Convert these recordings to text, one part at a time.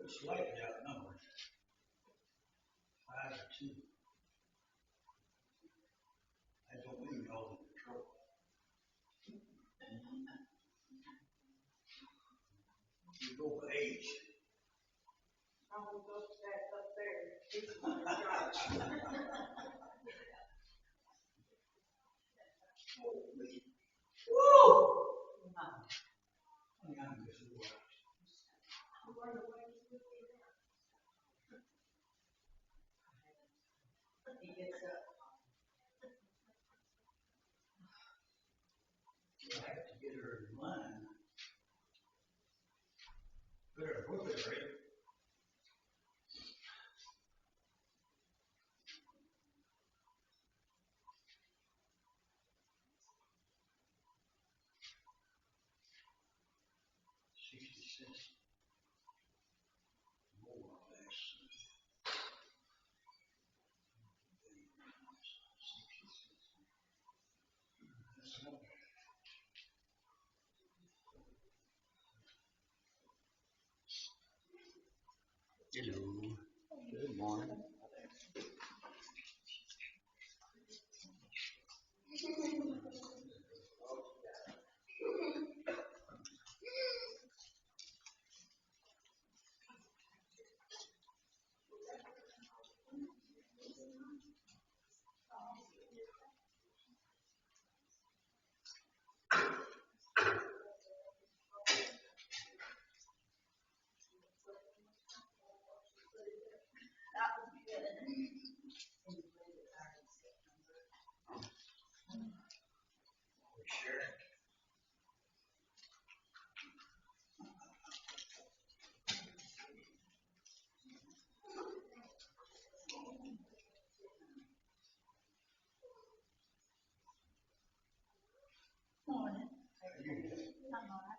Slightly outnumbered, 5-2. I don't mean y'all in trouble. You go by age. I will go back up there. Woo! He gets up. I have to get her in line. Better whip it, right? Hello. Good morning. Morning. I'm all right.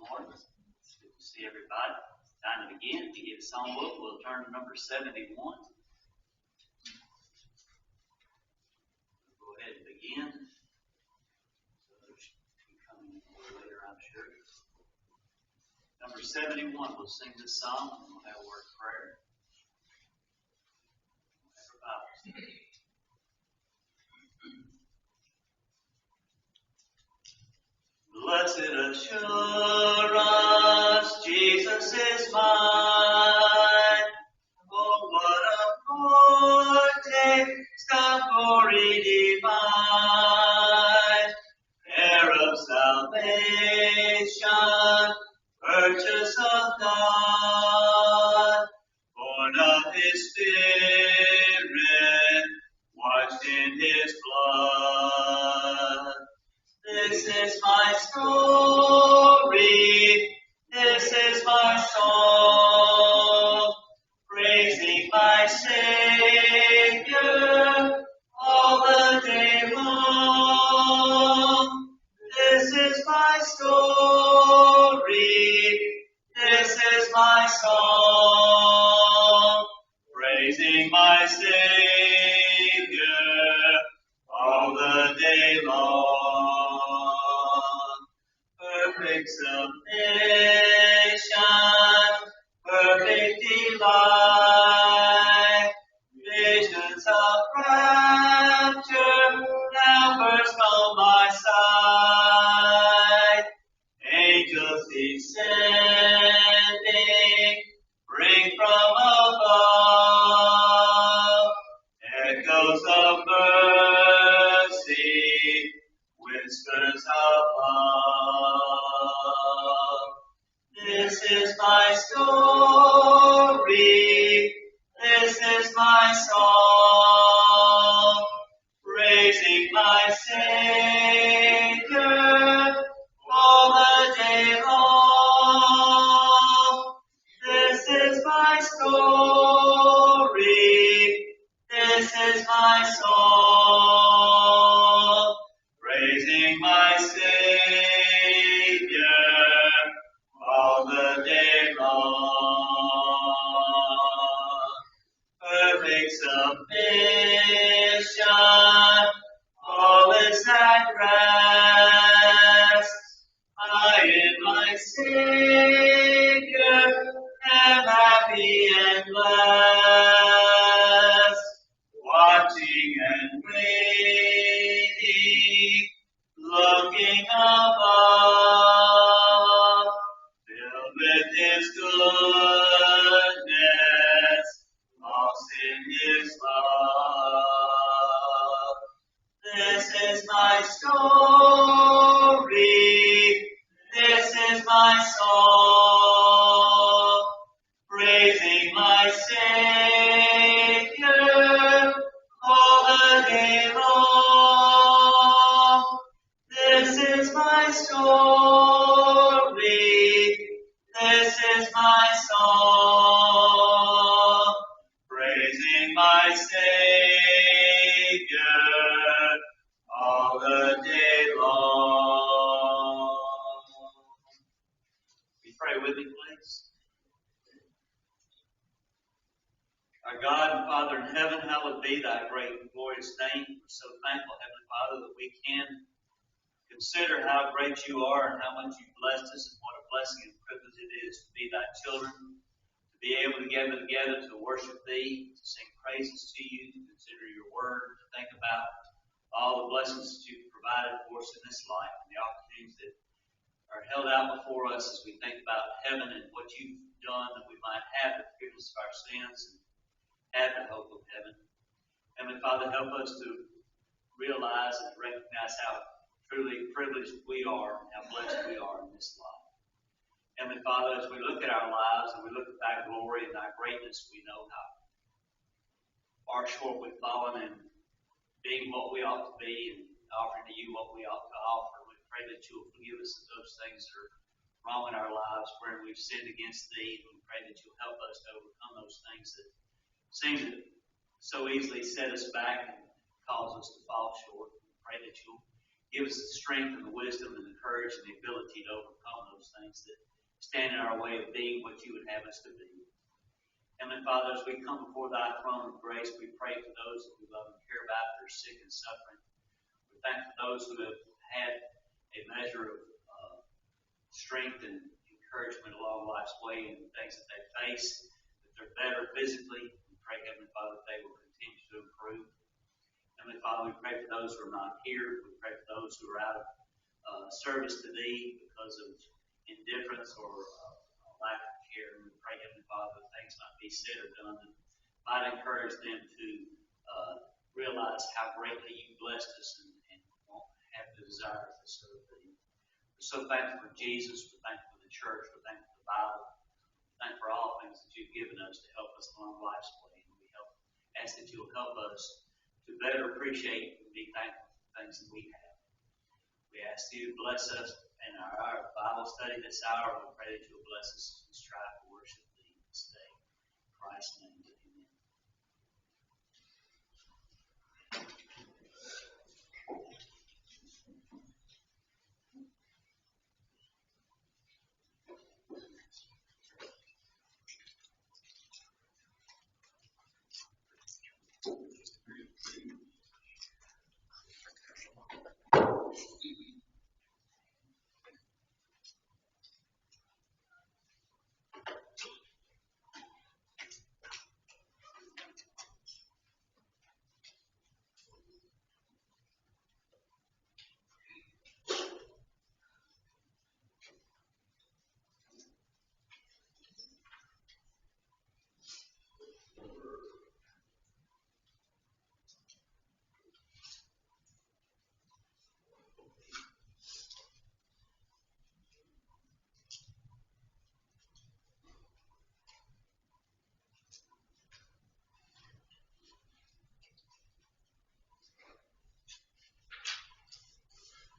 morning. It's good to see everybody. Time to begin. If you get a songbook, we'll turn to number 71. We'll go ahead and begin. So others can come in later, I'm sure. Number 71, we'll sing this song and we'll have a word of prayer. Blessed assurance, Jesus is mine. Oh, what a foretaste of glory divine, heir of salvation, purchase of God, born of His Spirit, washed in His blood. This is my story, this is my song, praising my Savior all the day long. This is my story, this is my song, praising my Savior all the day long. Perfect submission, perfect delight, visions of rapture now burst on my sight. Angels descending, bring from above echoes of mercy, whispers of love. This is my story, this is my song, praising my Savior all the day long. This is my story, this is my song, praising my Savior all the day long. Perfect submission, all is at rest. I in my Savior am happy and blessed, watching and waiting, looking above, filled with His goodness, lost in His love. This is my story, this is my song, praising my Savior all the day long. This is my story, this is my song, praising my Savior all the day long. Will you pray with me, please? Our God and Father in heaven, hallowed be thy great and glorious name. We're so thankful, Heavenly Father, that we can consider how great you are and how much you've blessed us and what a blessing and privilege it is to be thy children, to be able to gather together to worship thee, to sing praises to you, to consider your word, to think about all the blessings that you've provided for us in this life and the opportunities that are held out before us as we think about heaven and what you've done that we might have the forgiveness of our sins and have the hope of heaven. Heavenly Father, help us to realize and recognize how truly privileged we are and how blessed we are in this life. Heavenly Father, as we look at our lives and we look at thy glory and thy greatness, we know how far short we've fallen in being what we ought to be and offering to you what we ought to offer. We pray that you will forgive us of those things that are wrong in our lives, where we've sinned against thee. We pray that you'll help us to overcome those things that seem to so easily set us back and cause us to fall short. We pray that you'll Give us the strength and the wisdom and the courage and the ability to overcome those things that stand in our way of being what you would have us to be. Heavenly Father, as we come before thy throne of grace, we pray for those that we love and care about that are sick and suffering. We thank for those who have had a measure of strength and encouragement along life's way and the things that they face, that they're better physically. We pray, Heavenly Father, that they will continue to improve. Heavenly Father, we pray for those who are not here. We pray for those who are out of service to thee because of indifference or lack of care. We pray, Heavenly Father, that things might be said or done that might encourage them to realize how greatly you blessed us and won't have the desire to serve thee. We're so thankful for Jesus. We're thankful for the church. We're thankful for the Bible. We're thankful for all things that you've given us to help us along life's way. And we ask that you'll help us to better appreciate and be thankful for the things that we have. We ask you to bless us in our Bible study this hour. We pray that you'll bless us as we strive to worship thee this day. In Christ's name, amen.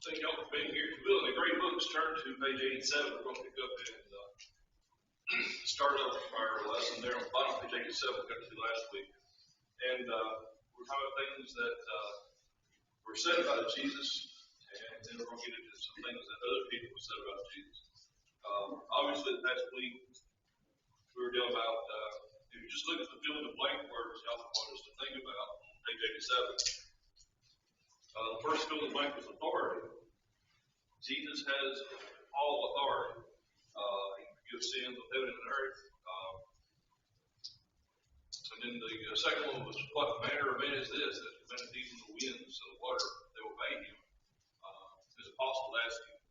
Thank y'all for being here. If you're willing, the great books, turn to page 87. We're going to pick up and start off our lesson there on the bottom of page 87 we got to last week. And we're talking about things that were said about Jesus, and then we're going to get into some things that other people have said about Jesus. Obviously, the past week we were dealing about, if you just look at the fill in the blank words, y'all want us to think about on page 87. The first fill in the blank was authority. Jesus has all authority. He forgives sins of heaven and earth. And then the second one was, what manner of man is this that commandeth even the winds and the water, they obey him? His apostle asked him,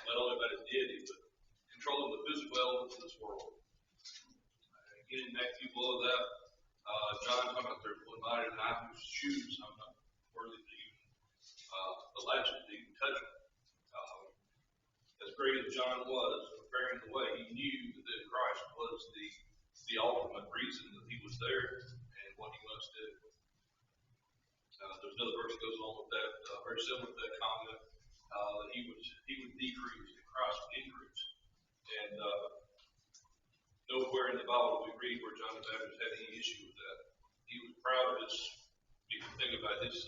not only about his deity, but controlling the physical elements of this world. Again, in Matthew below that, John talking about there's one mighty and I whose shoes I'm not worthy to even latch it to even touch it. As great as John was preparing the way, he knew that Christ was the ultimate reason that he was there and what he must do. There's another verse that goes along with that, very similar to that comment, that he would decrease and Christ would increase. And nowhere in the Bible we read where John the Baptist had any issue with that. He was proud of his, if you think about his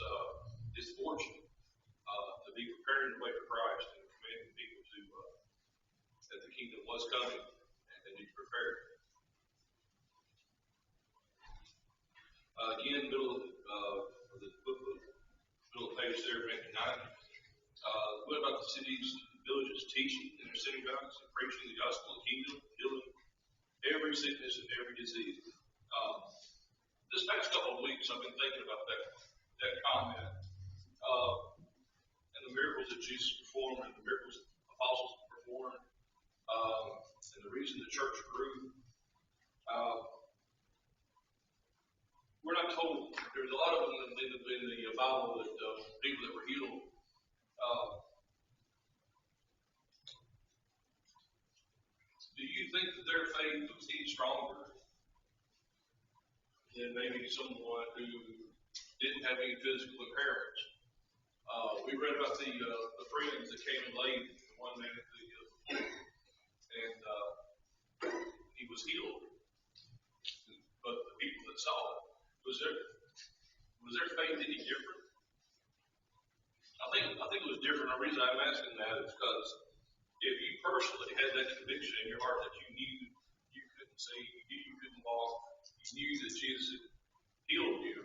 fortune, to be preparing the way for Christ and commanding people to that the kingdom was coming and they need to prepare. Again, middle of the book, middle of the page there, Matthew 9. What about the cities, villages, teaching in their synagogues and preaching the gospel of the kingdom, healing every sickness and every disease? This past couple of weeks, I've been thinking about that comment and the miracles that Jesus performed and the miracles that the apostles performed, and the reason the church grew. We're not told. There's a lot of them in the Bible that people that were healed. Do you think that their faith was any stronger than maybe someone who didn't have any physical impairments? We read about the friends that came and laid one man at the pool, and he was healed. But the people that saw it, was their faith any different? I different. The reason I'm asking that is because if you personally had that conviction in your heart that you knew you couldn't see, you knew you couldn't walk, you knew that Jesus had healed you,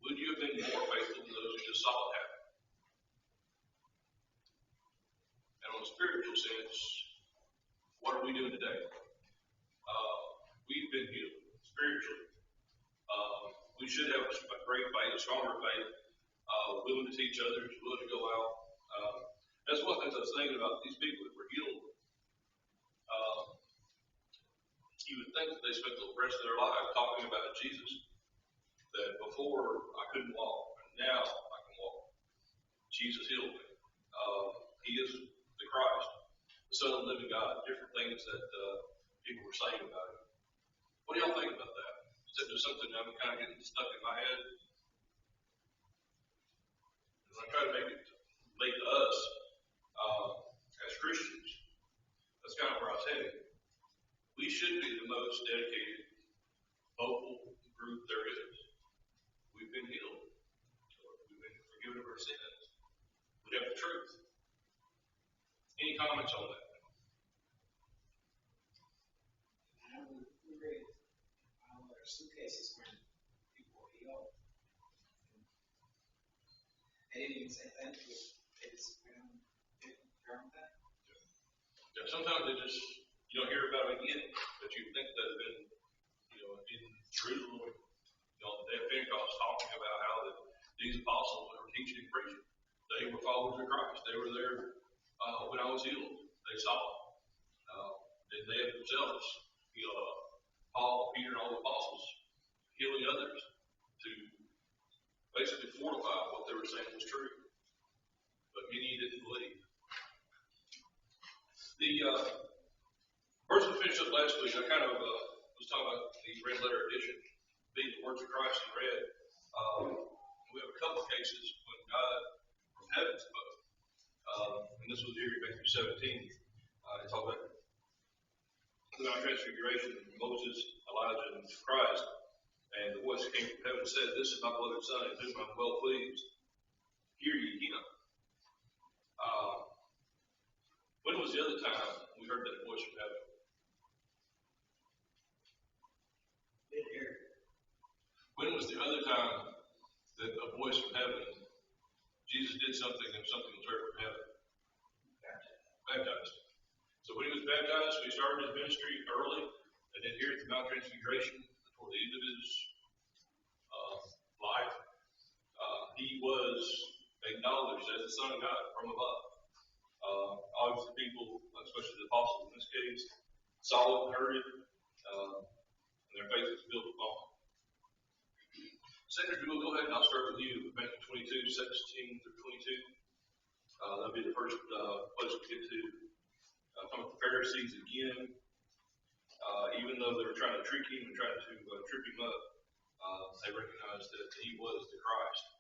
would you have been more faithful than those who just saw it happen? And on a spiritual sense, what are we doing today? We've been healed spiritually. We should have a great faith, a stronger faith, willing to teach others, willing to go out. That's one thing I was thinking about these people that were healed. You would think that they spent the rest of their life talking about Jesus. That before I couldn't walk, and now I can walk. Jesus healed me. He is the Christ, the Son of the living God. Different things that people were saying about him. What do y'all think about that? Is that just something I'm kind of getting stuck in my head? And I try to make it relate to us as Christians. That's kind of where I was heading. We should be the most dedicated, vocal group there is. We've been healed. We've been forgiven of our sins. We have the truth. Any comments on that? We read our suitcases when people were healed. They didn't even say thank you. They just didn't confirm that. Yeah, sometimes they just, you don't hear about them again, but you think that have been, in Jerusalem, the day of Pentecost, talking about how these apostles that were teaching and preaching, they were followers of Christ. They were there when I was healed. They saw it. And they had themselves, Paul, Peter, and all the apostles healing others to basically fortify what they were saying was true. But many didn't believe. The verse we finished up last week, I kind of was talking about the red letter edition, being the words of Christ in red. We have a couple of cases when God from heaven spoke. And this was here in Matthew 17. It talked about the Mount Transfiguration, Moses, Elijah, and Christ. And the voice came from heaven and said, "This is my beloved Son, in whom I'm well pleased. Hear ye him." When was the other time we heard that voice from heaven? Didn't hear. When was the other time that a voice from heaven, Jesus did something and something was heard from heaven? Baptized. So when he was baptized, he started his ministry early, and then here at the Mount Transfiguration, toward the end of his life, he was acknowledged as the Son of God from above. Obviously, people, especially the apostles in this case, saw it and heard it, and their faith was built upon it. Senator, we'll go ahead and I'll start with you. Matthew 22, 17 through 22. That'll be the first place we get to. From the Pharisees again. Even though they were trying to trick him and trying to trip him up, they recognized that he was the Christ.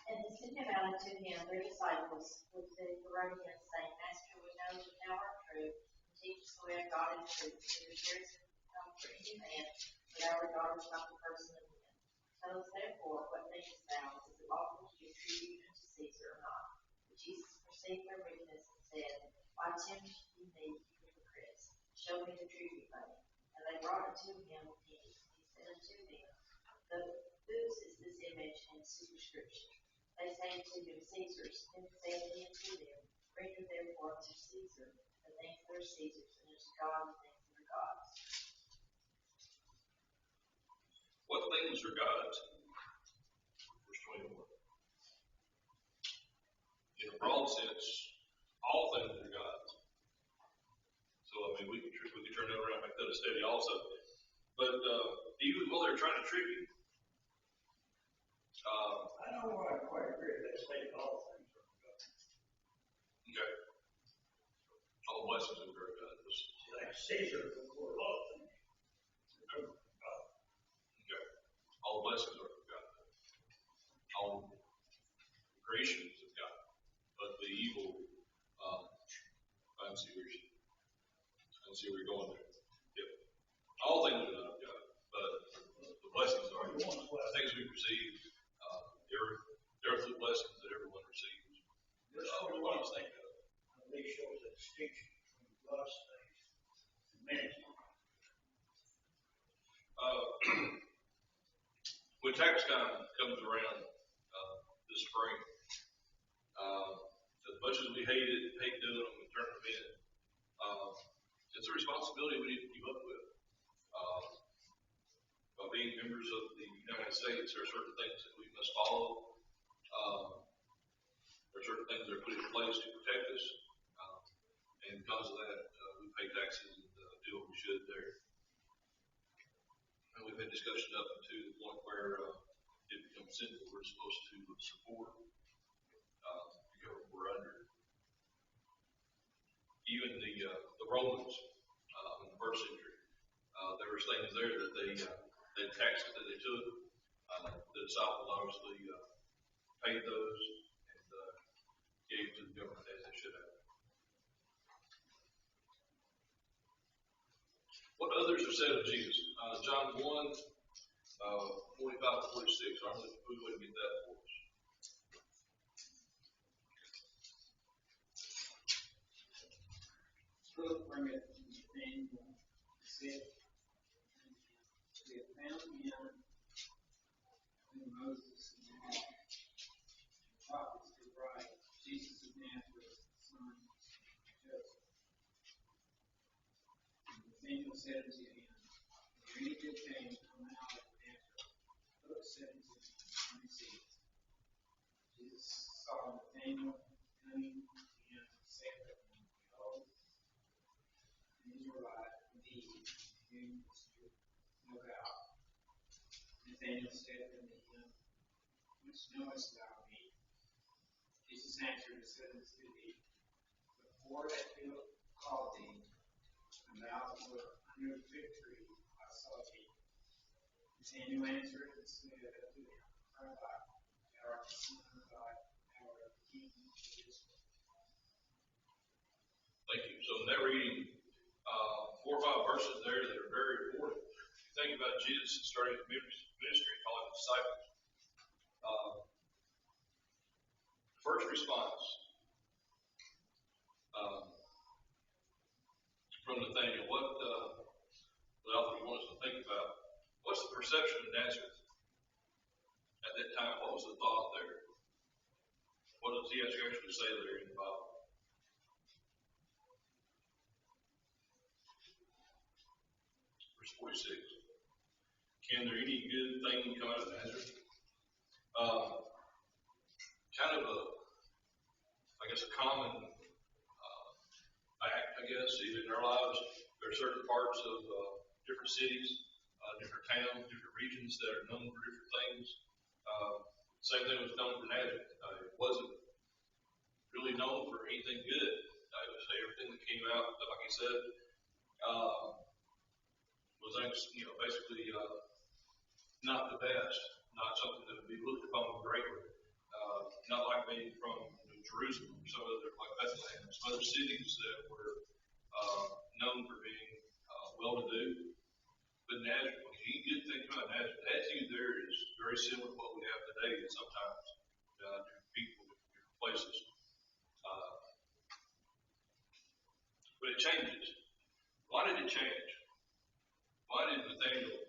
And they sent him out unto him, their disciples, which they were him, saying, Master, we know that thou art true, and teachest the way of God in truth, and there is come for any man, but our regardest not the person of men. Tell us therefore, what thinkest thou? Is it lawful to give tribute unto Caesar or not? But Jesus perceived their wickedness and said, Why tempt ye me, you hypocrites? Show me the tribute money. And they brought unto him a penny. He said unto them, Whose is this image and superscription? They say unto him, Caesar's. And said he unto them, Render therefore unto Caesar the things that are Caesar's, and unto God the things that are God's. What things are God's? Verse 21. In a broad sense, all things are God's. So, we can turn that around and make that a study also. But even while they're trying to trick you, I don't want to quite agree with that statement. All things are God. okay. All blessings of God. Like Caesar before all things. Okay. All blessings are of God. All creation is of God. But the evil, I see where you're going there. Yep. All things are not of God, but the blessings are. The things we receive, they're tax time comes around this spring, as much as we hate doing them and turning them in, it's a responsibility we need to keep up with. By being members of the United States, there are certain things that we must follow. There are certain things that are put in place to protect us, and because of that, we pay taxes and do what we should there. And we've had discussion up to the point where it becomes simple. We're supposed to support the government we're under. Even the Romans in the first century, there was things there that they taxes that they took. The disciples obviously paid those and gave to the government as they should have. What others are said of Jesus? John 1, 45 to 46. I'm going to go ahead and get that for us. Philip bringeth Nathanael, said, we have found him whom Moses and the law and the prophets did write, Jesus of Nazareth, son of Joseph. And Nathanael said unto him, is there any good thing come out of Nazareth? Philip said unto him, come and see. Jesus saw Nathanael coming and said unto him, behold, an Israelite indeed, whom is no doubt. Nathanael said unto him, whence knowest thou me? Jesus answered and said unto him, before that Philip called thee, and thou wert under the fig tree, I saw thee. Nathanael answered and said unto him, Rabbi, thou art the Son of God, thou art the King of Israel. Thank you. So in that reading, 4 or 5 verses there that are very important. If you think about Jesus starting his ministry, calling his disciples. First response from Nathanael, what author wants us to think about? What's the perception of Nazareth at that time? What was the thought there? What does he actually say there in the Bible? Verse 46. Can there any good thing come out of Nazareth? Kind of a common act, even in our lives. There are certain parts of different cities, different towns, different regions that are known for different things. Same thing was known for Nazareth. It wasn't really known for anything good. I would say everything that came out, like he said, was basically not the best, not something that would be looked upon greatly. Not like being from Jerusalem or some other, like Bethlehem, some other cities that were known for being well-to-do. But Nazareth, when you get things about Nazareth, the attitude there is very similar to what we have today, and sometimes different people, different places. But it changes. Why did it change? Why did Nathanael?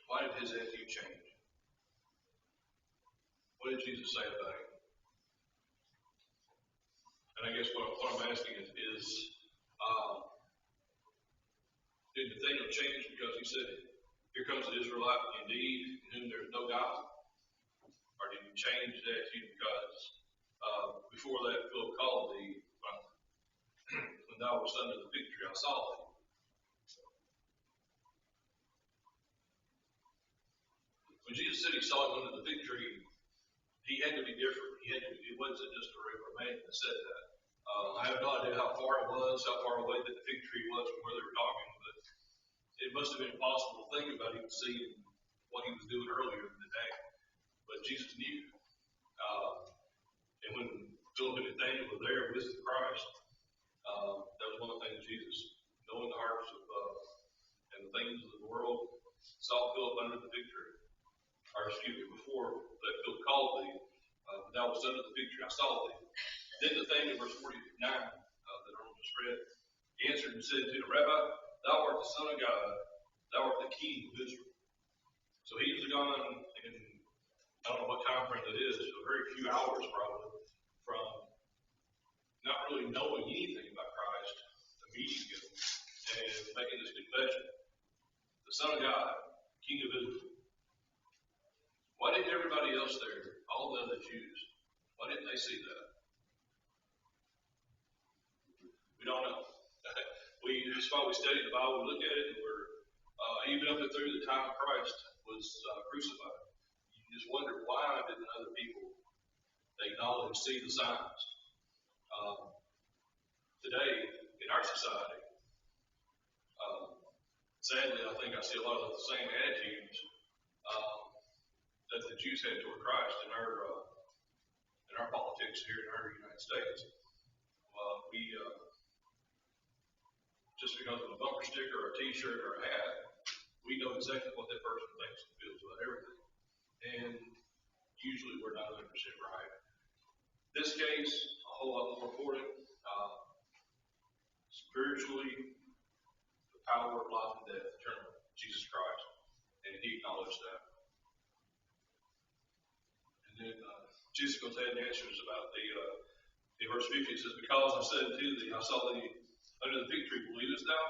Why did his attitude change? What did Jesus say about it? And I guess what I'm asking is did Nathanael change because he said, here comes an Israelite indeed, in whom there is no God? Or did he change his attitude because before that Philip called thee, when thou wast under the fig tree, I saw thee? When Jesus said he saw him under the fig tree, he had to be different. It wasn't just a regular man that said that. I have no idea how far it was, how far away that fig tree was from where they were talking, but it must have been impossible to think about even seeing what he was doing earlier in the day. But Jesus knew. And when Philip and Nathanael were there with Christ, that was one of the things Jesus, knowing the hearts of and the things of the world, saw Philip under the fig tree. Or before that Philip called thee, thou wast under the fig tree, I saw thee. Then Nathanael, verse 49, that I just read, he answered and said to him, Rabbi, thou art the Son of God, thou art the King of Israel. So he was gone in, I don't know what time frame that is, a very few hours probably, from not really knowing anything about Christ to meeting him and making this confession. The Son of God, King of Israel. Why didn't everybody else there, all the other Jews, why didn't they see that? We don't know. That's why we study the Bible, we look at it, and we're, even up and through the time Christ was crucified. You just wonder, why didn't other people acknowledge, see the signs? Today, in our society, sadly, I think I see a lot of the same attitudes that the Jews had toward Christ in our politics here in our United States. We just because of a bumper sticker or a T-shirt or a hat, we know exactly what that person thinks and feels about everything, and usually we're not 100% right. This case, a whole lot more important. Spiritually, the power of life and death, eternal, Jesus Christ, and he acknowledged that. And then Jesus goes ahead and answers about in verse 50, it says, "Because I said unto thee, I saw thee under the fig tree, believest thou?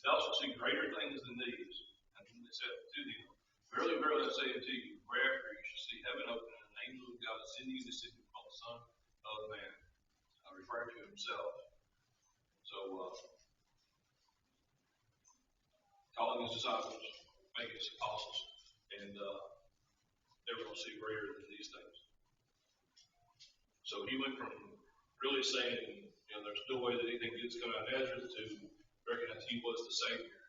Thou shalt see greater things than these." And then it said to thee, "Verily, verily, I say unto you, whereafter you shall see heaven open and an angel of God ascending and descending upon the Son of Man." Referring to himself. So, calling his disciples, making his apostles, and they were going to see greater than these things. So he went from really saying, there's no way that anything good's coming out of Nazareth to recognize he was the Savior,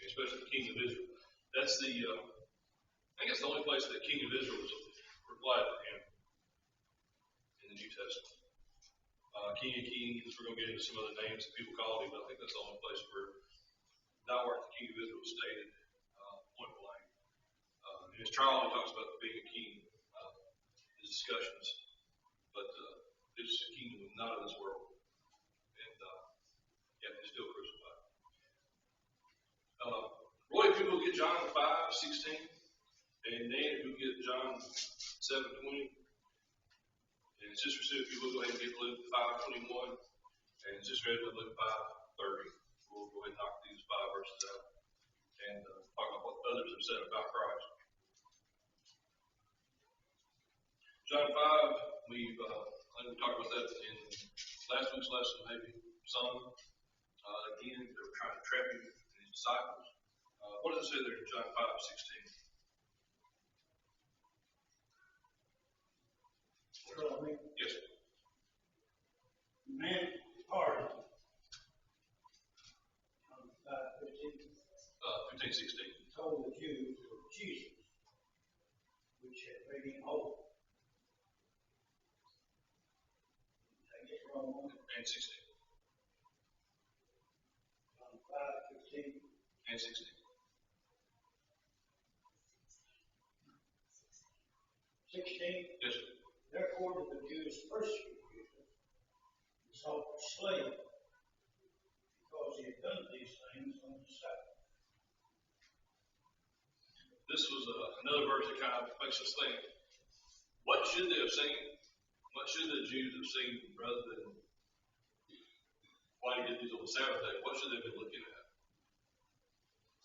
especially the King of Israel. That's I think it's the only place that King of Israel was replied to him in the New Testament. King of Kings, we're going to get into some other names that people called him, but I think that's the only place where the King of Israel is stated point blank. In his trial, he talks about being a king, his discussions, but this kingdom was not of this world, and yet he's still crucified. Roy, if you will get John 5:16, and Nate, if you get John 7:20, and Sister Sue, if you will go ahead and get Luke 5:21, and Sister Edwin, Luke 5:30. We'll go ahead and knock these 5 verses out and talk about what others have said about Christ. John 5, I think we talked about that in last week's lesson, maybe some. Again, they were trying to trap him and his disciples. What does it say there in John 5:16? Yes. The man departed. John 5:15. 15:16. Told the Jews of Jesus, which had made him whole. I get wrong. And 16. John 5:15. And 16. 16. Yes, sir. Therefore did the Jews persecute Jesus and sought to slay him, because he had done these things on the Sabbath. This was another verse that kind of makes us think, what should they have seen? What should the Jews have seen rather than why he did these on the Sabbath day? What should they have been looking at?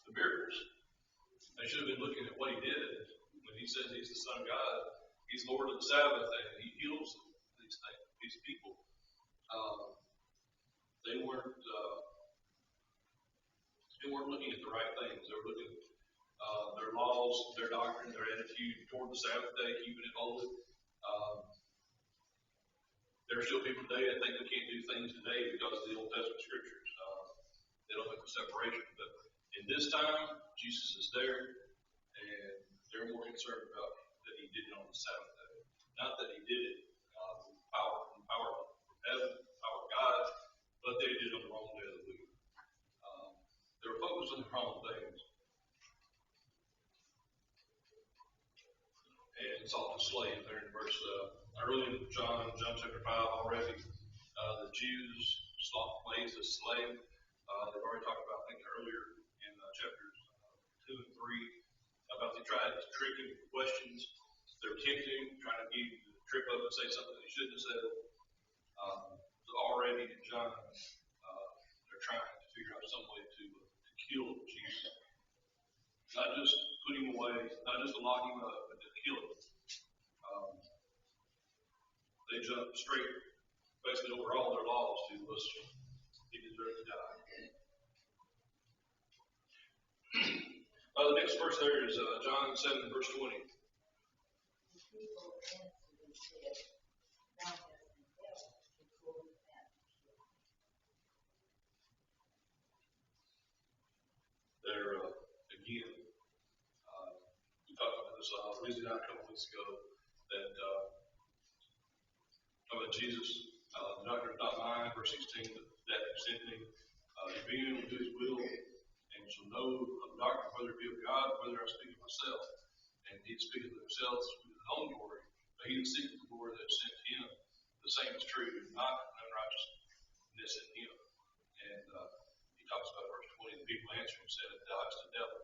The miracles. They should have been looking at what he did when he says he's the Son of God. He's Lord of the Sabbath, and he heals these things, these people. They weren't looking at the right things. They were looking at their laws, their doctrine, their attitude toward the Sabbath day, keeping it holy. There are still people today that think we can't do things today because of the Old Testament scriptures. They don't make the separation. But in this time, Jesus is there, and they're more concerned about that he did it on the Sabbath day. Not that he did it with power from heaven, power of God, but they did it on the wrong day of the week. They were focused on the wrong things. And sought to slay him there in verse early in John chapter 5 already. The Jews sought ways to slay him. They've already talked about, I think, earlier in chapters 2 and 3 about they tried to trick him with questions. They were tempting him, trying to get him to trip up and say something he shouldn't have said. So already in John, they're trying to figure out some way to kill Jesus. Not just put him away, not just to lock him up, but to kill him. They jumped straight, basically over all their laws to us. He deserved to die. The next verse there is John 7, verse 20. The people answered and said, Thou hast an devil, and told that. There, again, we talked about this Wednesday night a couple weeks ago, that about Jesus, the doctor is not mine, verse 16, that sent me. If anyone will do his will, and shall know of the doctrine, whether it be of God, whether I speak of myself. And he speaketh of himself with his own glory, but he that seeketh the glory that sent him, the same is true, not unrighteousness in him. And he talks about verse 20, the people answered and said, Thou hast the devil.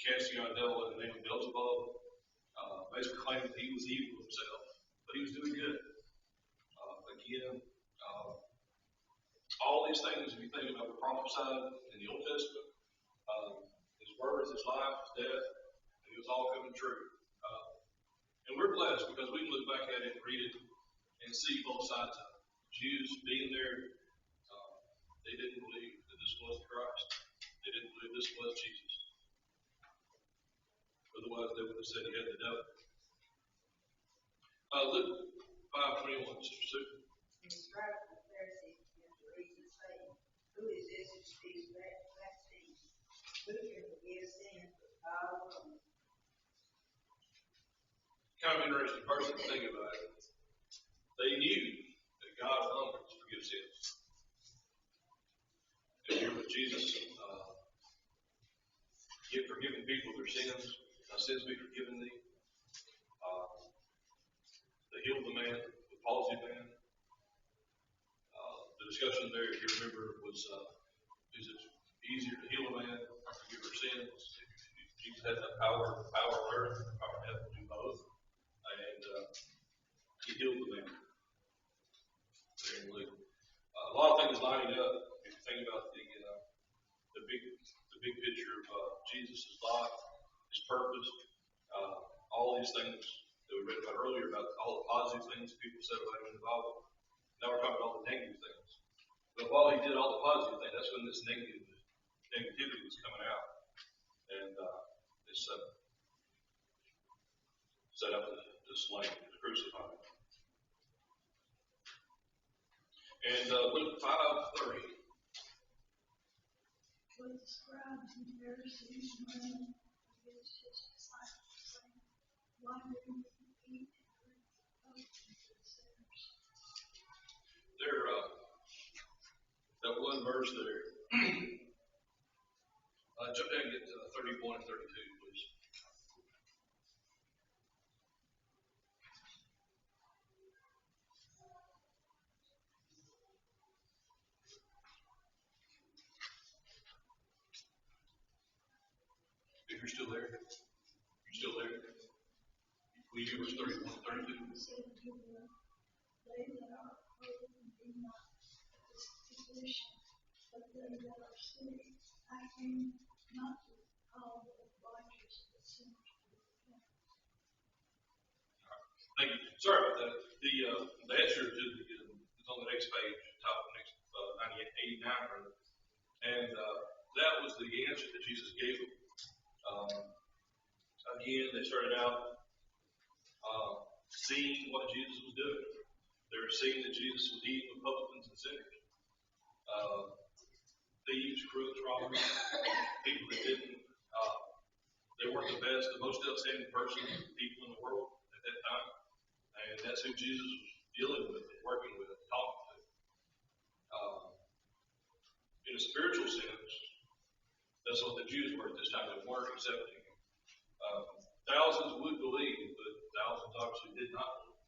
Casting out a devil in the name of Beelzebub, basically claiming that he was evil himself, but he was doing good. Again, all these things, if you think about the prophesied in the Old Testament, his birth, his life, his death, and it was all coming true. And we're blessed because we can look back at it and read it and see both sides of it. Jews being there, they didn't believe that this was Christ. They didn't believe this was Jesus. Otherwise, they would have said he had the devil. Luke 5:21, Sister Sue. And the scribes and the Pharisees began to reason, saying, Who is this who speaks blasphemies? Who can forgive sins but God alone? Kind of interesting person to think about it. They knew that God alone could forgive sins. And here with Jesus, give forgiving people their sins. Thy sins be forgiven thee. They healed the man, the palsy man. The discussion there, if you remember, was is it easier to heal a man or forgive their sins? Jesus had that power on earth, the power in heaven to do both. And he healed the man. A lot of things lining up. If you think about the big picture of Jesus' life, his purpose, all these things that we read about earlier, about all the positive things people said about him in the Bible. Now we're talking about the negative things. But while he did all the positive things, that's when this negativity was coming out. And it's set up to slay, to crucify him. And Luke 5:30. But the scribes and Pharisees ran against his disciples, saying, Why do you eat and drink with publicans and sinners? There, that one verse there. Jump down and get to 31 and 32, please. If you're still there, will you give us 31 and 32? He said to them, They that are clothed be not physicians, but they that are sick. I came not to call the righteous, but sinners to repentance. Thank you. Sorry about that. The answer to is on the next page, top of next 89 rather. And that was the answer that Jesus gave them. Again, they started out seeing what Jesus was doing. They were seeing that Jesus was eating with publicans and sinners. Thieves, crooks, robbers, people that didn't, they weren't the best, the most outstanding people in the world at that time. And that's who Jesus was dealing with and working with and talking to. In a spiritual sense, that's what the Jews were at this time. They weren't accepting him. Thousands would believe, but thousands obviously did not believe.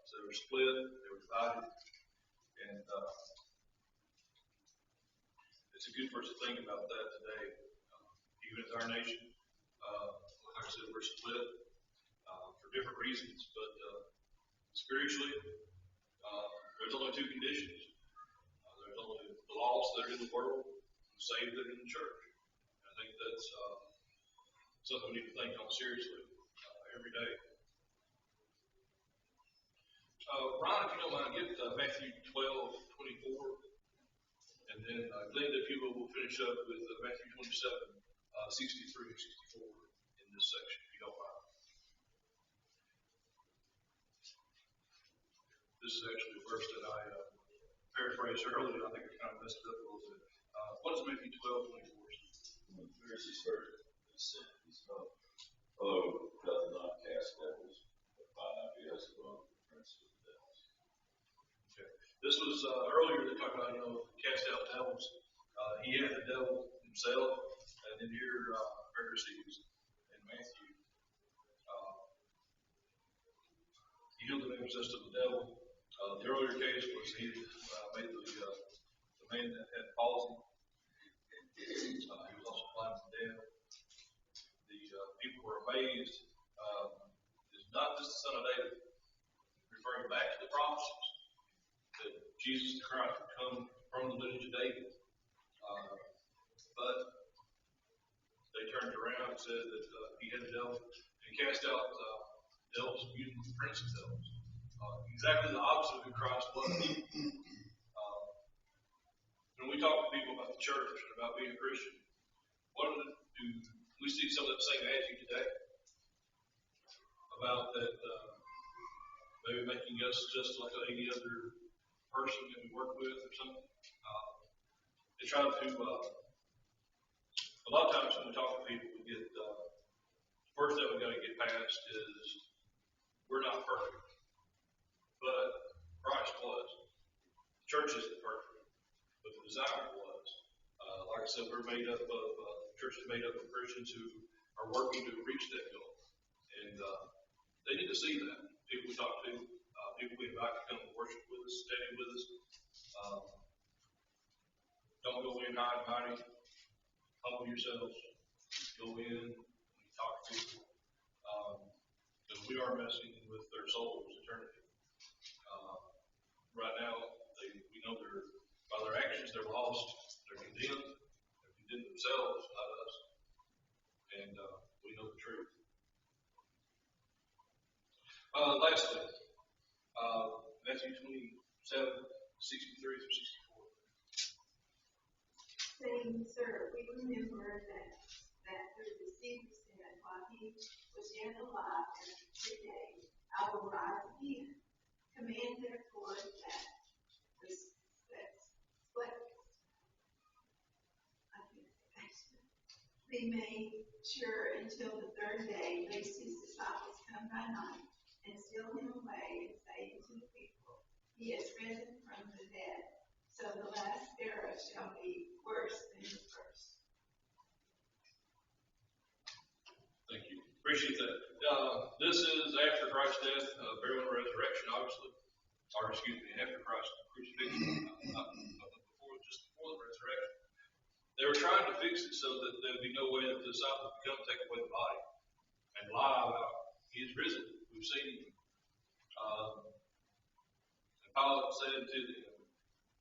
So they were split, they were divided, and it's a good for us to think about that today, even as our nation. Like I said, we're split for different reasons, but spiritually, there's only two conditions. There's only the lost that are in the world, and the saved that are in the church. I think that's something we need to think on seriously every day. Ron, if you don't mind, get Matthew 12:24, and then Glenda, if you will finish up with Matthew 27:63 and 64 in this section, if you don't mind. This is actually a verse that I paraphrased earlier. I think I kind of messed it up a little bit. What does Matthew 12:24 say? The Pharisees heard it. He said, "Oh, doth not cast devils, but by Beelzebub, the prince of the devils." Okay. This was earlier they talked about, cast out devils. He had the devil himself, and then here Pharisees and Matthew. He healed the man possessed of the devil. The earlier case was he made the man that had palsy. He was also blind and deaf. The people were amazed. It's not just the son of David, referring back to the prophecies that Jesus Christ would come from the lineage of David. But they turned around and said that he had the devil and cast out devils using the prince of devils. Exactly the opposite of who Christ was. When we talk to people about the church and about being a Christian, do we see some of that same attitude today? About that maybe making us just like any other person that we work with or something? They try to, a lot of times when we talk to people, we get, first that we got to get past is we're not perfect. But Christ was. The church isn't perfect, but the desire was. Like I said, we're made up of, the church is made up of Christians who are working to reach that goal. And they need to see that. People we talk to, people we invite to come and worship with us, study with us. Don't go in high and mighty. Humble yourselves. Go in and talk to people. Because we are messing with their souls eternity. Right now, we know by their actions, they're lost. They're condemned. They're condemned themselves, not us. And we know the truth. Lastly, Matthew 27:63 through 64. Saying, "Sir, we remember that through the seed said, while he was yet alive, after 3 days, I will rise again. Command therefore that be made sure until the third day, lest his disciples come by night and steal him away and say to the people, he has risen from the dead. So the last era shall be worse than the first." Thank you. Appreciate that. This is after Christ's death, burial, and resurrection, obviously. Or, after Christ's crucifixion, before the resurrection. They were trying to fix it so that there would be no way that the disciples would come take away the body and lie about he is risen. We've seen him. And Pilate said to them,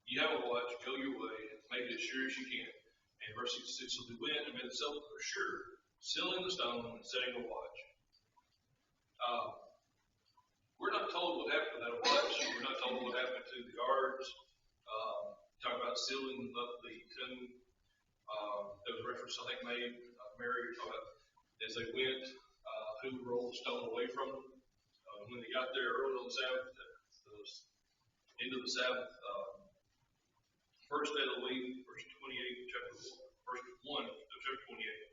"You have a watch, go your way, and make it as sure as you can." And verse 66, "So they went and made the sepulchre sure, sealing the stone and setting a watch." We're not told what happened to that watch. We're not told what happened to the guards. Talk about sealing up the tomb. There was a reference, I think, made, Mary, about as they went, who rolled the stone away from them. When they got there early on the Sabbath, end of the Sabbath, first day of the week, verse 28, verse 1 of chapter 28.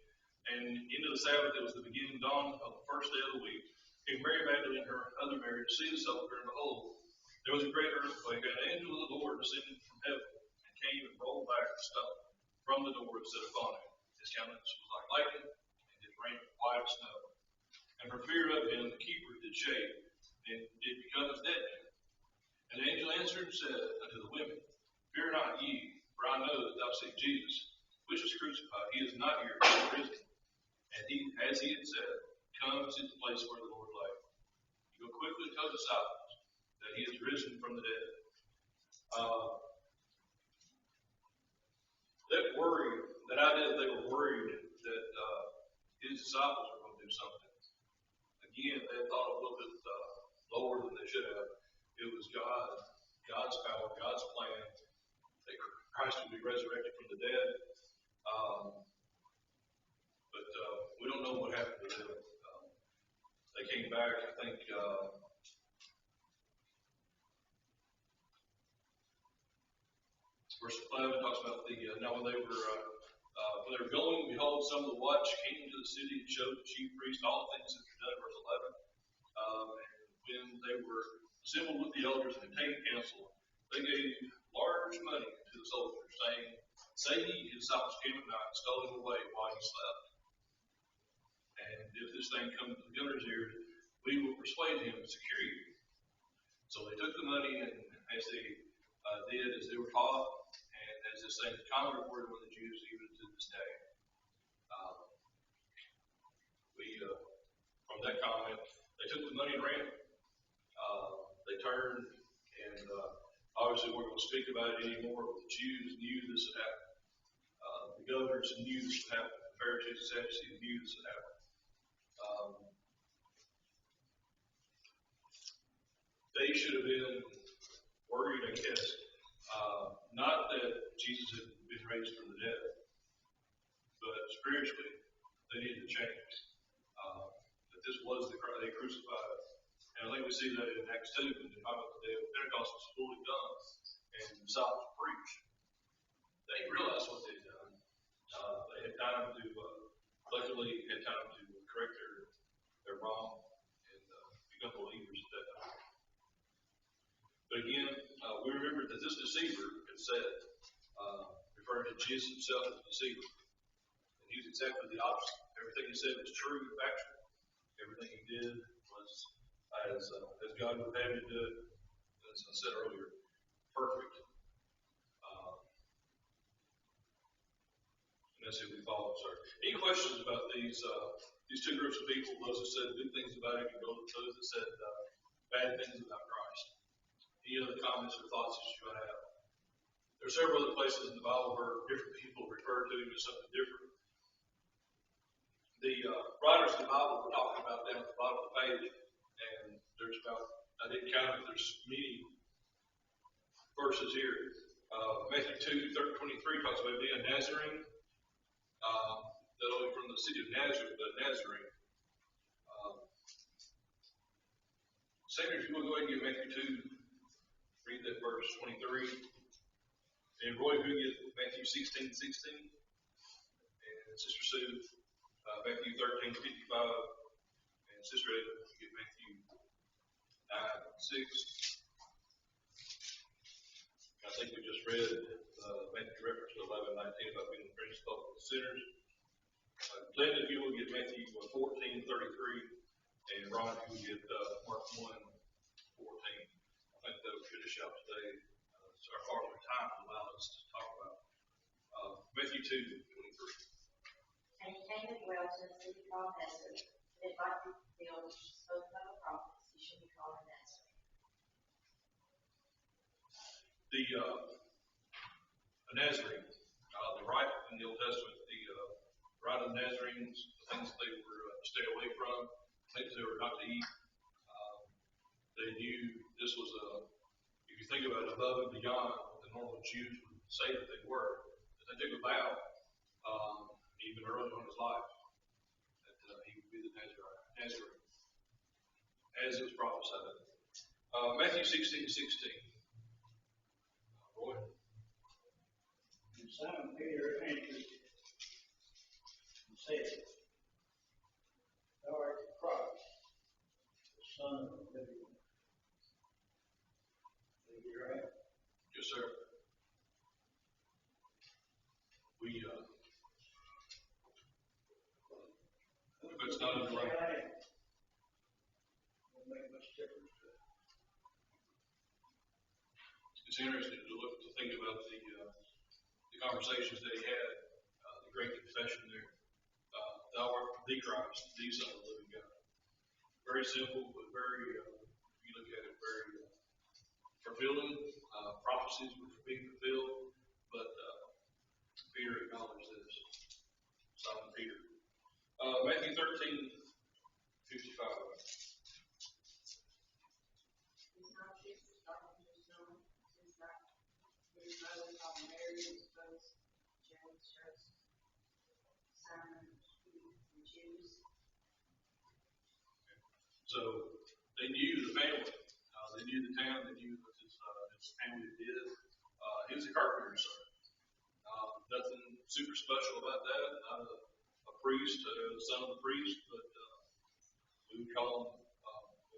And into the Sabbath, it was the beginning dawn of the first day of the week. Came Mary Magdalene and her other Mary to see the sepulchre, and behold, there was a great earthquake, and an angel of the Lord descended from heaven, and came and rolled back the stone from the door and set upon him. His countenance was like lightning, and his raiment white as snow. And for fear of him, the keeper did shake, and did become as dead men. And the angel answered and said unto the women, "Fear not ye, for I know that thou seek Jesus, which was crucified. He is not here, but is risen. And he, as he had said, comes to the place where the Lord lay. You go quickly tell the disciples that he is risen from the dead. That worry, that idea that they were worried that his disciples were going to do something. Again, they had thought a little bit lower than they should have. It was God's power, God's plan that Christ would be resurrected from the dead. But we don't know what happened to them. They came back, I think, verse 11 talks about now when they were going, behold, some of the watch came into the city and showed the chief priest all the things that were done, verse 11. And when they were assembled with the elders and had taken counsel, they gave large money to the soldiers, saying, say ye, his disciples came at night and stole him away while he slept. And if this thing comes to the governor's ears, we will persuade him to secure you. So they took the money, and as they did, as they were taught, and as this thing is common reported with the Jews even to this day. From that comment, they took the money and ran. They turned, and obviously we're going to speak about it anymore, but the Jews knew this would happen. The governors knew this would happen. The Pharisees and Sadducees knew this would happen. They should have been worried, I guess, not that Jesus had been raised from the dead, but spiritually, they needed to change. That this was the Christ they crucified. And I think we see that in Acts 2, when they talk about the day of Pentecost was fully done, and the disciples preached. They realized what they'd done. They had time to, luckily, had time to correct their wrong and become believers at that time. But again, we remember that this deceiver had said, referring to Jesus himself as a deceiver, and he was exactly the opposite. Everything he said was true and factual. Everything he did was as God would have him to do it, as I said earlier, perfect. And that's who we follow, sir. Any questions about these two groups of people? Those that said good things about him and those that said bad things about Christ. Any other comments or thoughts that you might have? There are several other places in the Bible where different people refer to him as something different. The writers of the Bible were talking about down at the bottom of the page, and there's about, I didn't count it, there's many verses here. Matthew 2:23 talks about being a Nazarene, not only from the city of Nazareth, but Nazarene. Samuel, if you will go ahead and get Matthew 2, read that verse 23. And Roy, who get Matthew 16:16, and Sister Sue, Matthew 13:55, and Sister Ed, get Matthew 9:6. I think we just read Matthew reference to 11:19 about being the principal of sinners. Glenn, if you will get Matthew 14:33, and Ron, if you will get Mark 1:14. I think that would finish out today. So our far as time allows us to talk about Matthew 2:23. And he came and dwelt in the city called Nazareth, that it might be fulfilled which was spoken by the prophets, he should be called a Nazarene. The Nazarene, the rite in the Old Testament, the rite of the Nazarenes, the things that they were to stay away from, things they were not to eat. They knew this was if you think about it, above and beyond what the normal Jews would say that they were, that they took a vow, even early on in his life, that he would be the Nazarene, as it was prophesied. Matthew 16:16. Roy? And Simon Peter answered and said, Thou art the Christ, the Son of the living God. Did you hear that? Yes, sir. If it's not underlined. Won't make much difference to it. It's interesting to think about the conversations that he had, the great confession there. Thou art the Christ, the Son of the living God. Very simple, but very, if you look at it, very fulfilling. Prophecies were being fulfilled, but Peter acknowledged this. Simon Peter. Matthew 13:55. Is not Jesus talking to his son? Is not his mother called Mary, as well as James, Joseph, Simon, and Judas? So they knew the family. They knew the town. They knew what his family did. He was a carpenter's son. Nothing super special about that. Not a priest, son of a priest, but we would call him a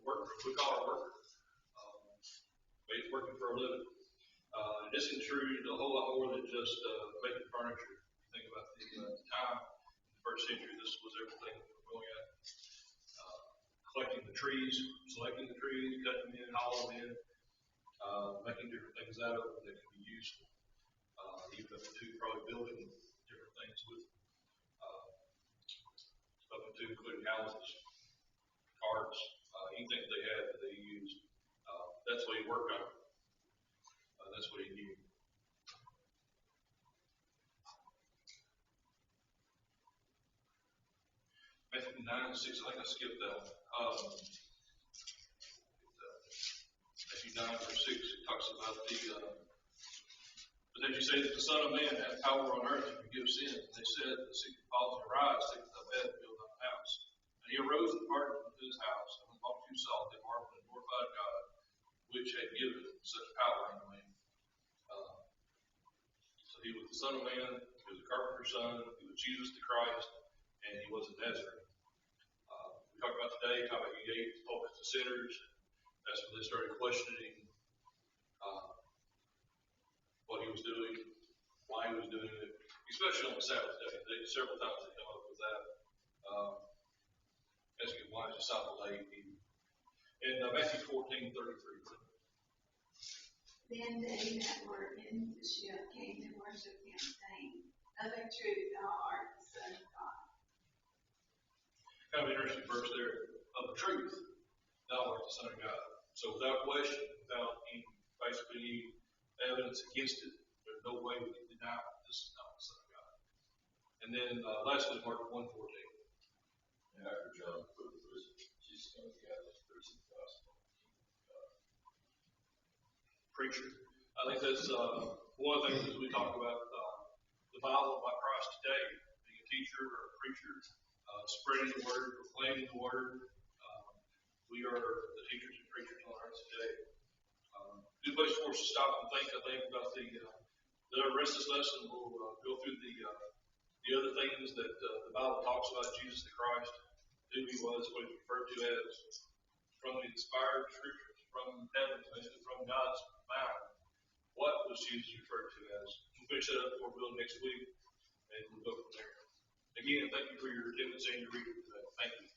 worker. We call her a worker. But he's working for a living. And this intruded a whole lot more than just making furniture. Think about the time in the first century. This was everything from going out, collecting the trees, selecting the trees, cutting them in, hauling them in, making different things out of them that could be useful. Even up to probably building different things with up to including houses, carts, anything they had that they used. That's what he worked on. That's what he knew. Matthew 9:6. I think I skipped that. Matthew 9:6. It talks about the. But then you say that the Son of Man hath power on earth to forgive sins. And they said, the sick falls and arise, take up bed, and build up a house. And he arose and departed from his house, and when the multitude saw, they marveled and glorified God, which had given such power unto man. So he was the Son of Man, he was a carpenter's son, he was Jesus the Christ, and he was a Nazarene. We talked about today how he gave focus to sinners. That's when they started questioning what he was doing, why he was doing it, especially on the Sabbath day. Several times they come up with that. Asking why his disciple ate. In Matthew 14:33. Then they that were in the ship came to worship him, saying, Of a truth thou art the Son of God. Kind of interesting verse there. Of the truth, thou art the Son of God. So without question, without any, basically any evidence against it, there's no way we can deny this is not the Son of God. And then lastly, Mark 1:14. And after John put the prison, Jesus came to Galilee, preaching the gospel. Preacher. I think that's one of the things as we talk about the Bible by Christ today, being a teacher or a preacher, spreading the word, proclaiming the word. We are the teachers and preachers on earth today. Good place for us to stop and think, I think, about the rest of this lesson. We'll go through the other things that the Bible talks about Jesus the Christ, who he was, what he's referred to as, from the inspired scriptures, from heaven, basically from God's mind. What was Jesus referred to as? We'll finish that up for Bill next week, and we'll go from there. Again, thank you for your attendance and your reading today. Thank you.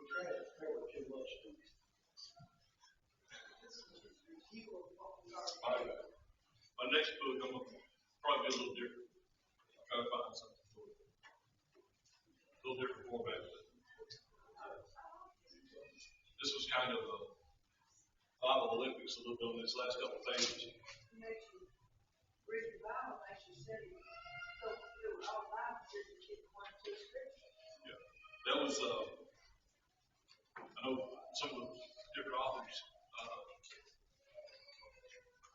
We try to cover too much. My next book, I'm going to probably be a little different. I'll try to find something for it. A little different format. This was kind of a Bible Olympics a little bit on these last couple of pages. Read the Bible, makes you study. So, all Bible says you get 1 or 2 scriptures. Yeah. That was, I know some of the different authors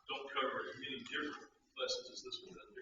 don't cover as many different lessons as this one does.